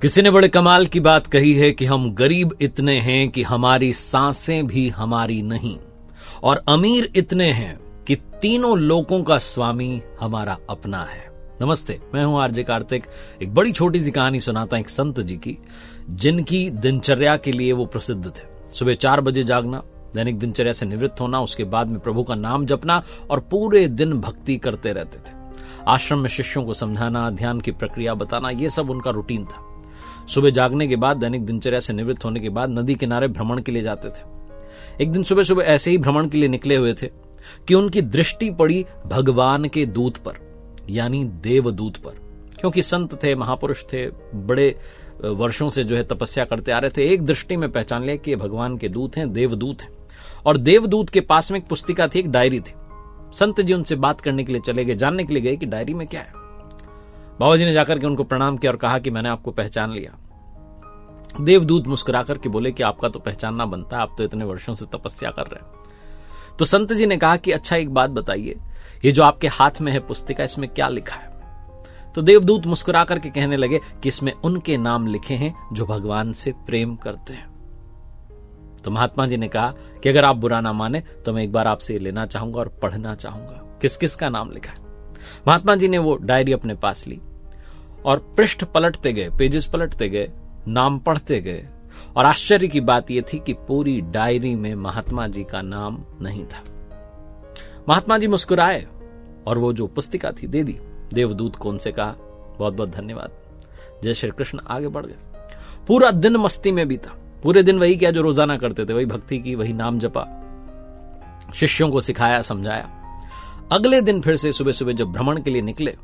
किसी ने बड़े कमाल की बात कही है कि हम गरीब इतने हैं कि हमारी सांसें भी हमारी नहीं, और अमीर इतने हैं कि तीनों लोकों का स्वामी हमारा अपना है। नमस्ते, मैं हूं आरजे कार्तिक। एक बड़ी छोटी सी कहानी सुनाता एक संत जी की, जिनकी दिनचर्या के लिए वो प्रसिद्ध थे। सुबह 4 बजे जागना, दैनिक दिनचर्या से निवृत्त होना, उसके बाद में प्रभु का नाम जपना और पूरे दिन भक्ति करते रहते थे। आश्रम में शिष्यों को समझाना, ध्यान की प्रक्रिया बताना, यह सब उनका रूटीन था। सुबह जागने के बाद, दैनिक दिनचर्या से निवृत्त होने के बाद नदी किनारे भ्रमण के लिए जाते थे। एक दिन सुबह सुबह ऐसे ही भ्रमण के लिए निकले हुए थे कि उनकी दृष्टि पड़ी भगवान के दूत पर, यानी देवदूत पर। क्योंकि संत थे, महापुरुष थे, बड़े वर्षों से जो है तपस्या करते आ रहे थे। एक दृष्टि में पहचान लिया कि ये भगवान के दूत हैं, देवदूत हैं। और देवदूत के पास में एक पुस्तिका थी, एक डायरी थी। संत जी उनसे बात करने के लिए चले गए, जानने के लिए गए कि डायरी में क्या है। बाबा जी ने जाकर के उनको प्रणाम किया और कहा कि मैंने आपको पहचान लिया। देवदूत मुस्कुराकर के बोले कि आपका तो पहचानना बनता है, आप तो इतने वर्षों से तपस्या कर रहे हैं। तो संत जी ने कहा कि अच्छा, एक बात बताइए, ये जो आपके हाथ में है पुस्तिका, इसमें क्या लिखा है? तो देवदूत मुस्कुराकर के कहने लगे कि इसमें उनके नाम लिखे हैं जो भगवान से प्रेम करते हैं। तो महात्मा जी ने कहा कि अगर आप बुरा ना माने तो मैं एक बार आपसे लेना चाहूंगा और पढ़ना चाहूंगा, किस किस का नाम लिखा है। महात्मा जी ने वो डायरी अपने पास ली और पृष्ठ पलटते गए, पेजेस पलटते गए, नाम पढ़ते गए। और आश्चर्य की बात यह थी कि पूरी डायरी में महात्मा जी का नाम नहीं था। महात्मा जी मुस्कुराए और वो जो पुस्तिका थी दे दी। देवदूत को उनसे कहा, बहुत बहुत धन्यवाद, जय श्री कृष्ण। आगे बढ़ गए। पूरा दिन मस्ती में बीता। पूरे दिन वही किया जो रोजाना करते थे, वही भक्ति की, वही नाम जपा, शिष्यों को सिखाया, समझाया। अगले दिन फिर से सुबह सुबह जब भ्रमण के लिए निकले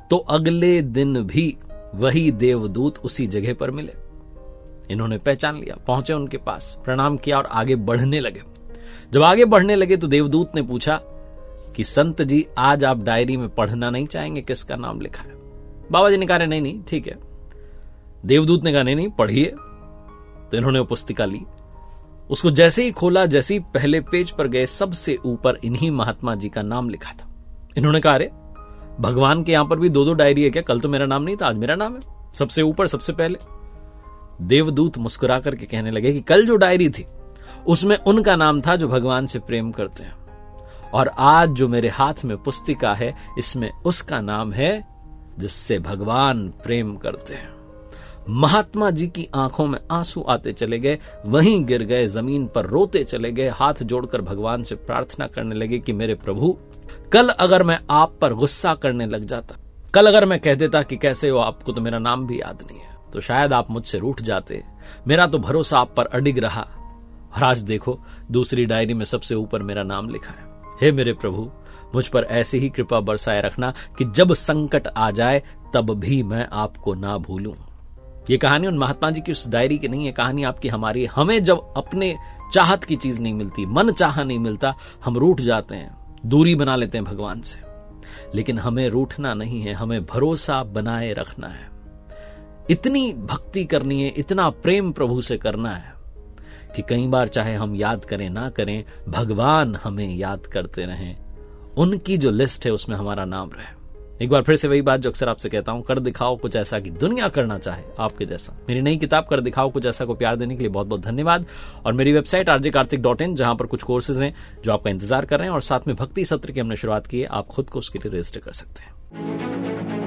तो अगले दिन भी वही देवदूत उसी जगह पर मिले। इन्होंने पहचान लिया, पहुंचे उनके पास, प्रणाम किया और आगे बढ़ने लगे। जब आगे बढ़ने लगे तो देवदूत ने पूछा कि संत जी, आज आप डायरी में पढ़ना नहीं चाहेंगे किसका नाम लिखा है? बाबा जी ने कहा, नहीं नहीं ठीक है। देवदूत ने कहा, नहीं नहीं पढ़िए। तो इन्होंने वो पुस्तिका ली, उसको जैसे ही खोला, जैसे ही पहले पेज पर गए, सबसे ऊपर इन्हीं महात्मा जी का नाम लिखा था। इन्होंने कहा, अरे भगवान के यहां पर भी 2-2 डायरी है क्या? कल तो मेरा नाम नहीं था, आज मेरा नाम है सबसे ऊपर, सबसे पहले। देवदूत मुस्कुरा करके कहने लगे कि कल जो डायरी थी उसमें उनका नाम था जो भगवान से प्रेम करते हैं, और आज जो मेरे हाथ में पुस्तिका है इसमें उसका नाम है जिससे भगवान प्रेम करते हैं। महात्मा जी की आंखों में आंसू आते चले गए, वहीं गिर गए, जमीन पर रोते चले गए, हाथ जोड़कर भगवान से प्रार्थना करने लगे कि मेरे प्रभु, कल अगर मैं आप पर गुस्सा करने लग जाता, कल अगर मैं कह देता कि कैसे हो, आपको तो मेरा नाम भी याद नहीं है, तो शायद आप मुझसे रूठ जाते। मेरा तो भरोसा आप पर अडिग रहा, और आज देखो दूसरी डायरी में सबसे ऊपर मेरा नाम लिखा है। हे मेरे प्रभु, मुझ पर ऐसी ही कृपा बरसाए रखना कि जब संकट आ जाए तब भी मैं आपको ना भूलूं। ये कहानी उन महात्मा जी की उस डायरी की नहीं है, कहानी आपकी हमारी। हमें जब अपने चाहत की चीज नहीं मिलती, मन चाहा नहीं मिलता, हम रूठ जाते हैं, दूरी बना लेते हैं भगवान से। लेकिन हमें रूठना नहीं है, हमें भरोसा बनाए रखना है। इतनी भक्ति करनी है, इतना प्रेम प्रभु से करना है कि कई बार चाहे हम याद करें ना करें, भगवान हमें याद करते रहें। उनकी जो लिस्ट है उसमें हमारा नाम रहे। एक बार फिर से वही बात जो अक्सर आपसे कहता हूं, कर दिखाओ कुछ ऐसा कि दुनिया करना चाहे आपके जैसा। मेरी नई किताब कर दिखाओ कुछ ऐसा को प्यार देने के लिए बहुत बहुत धन्यवाद। और मेरी वेबसाइट rjkartik.in, जहां पर कुछ कोर्सेज हैं जो आपका इंतजार कर रहे हैं, और साथ में भक्ति सत्र की हमने शुरुआत की है, आप खुद को उसके लिए रजिस्टर कर सकते हैं।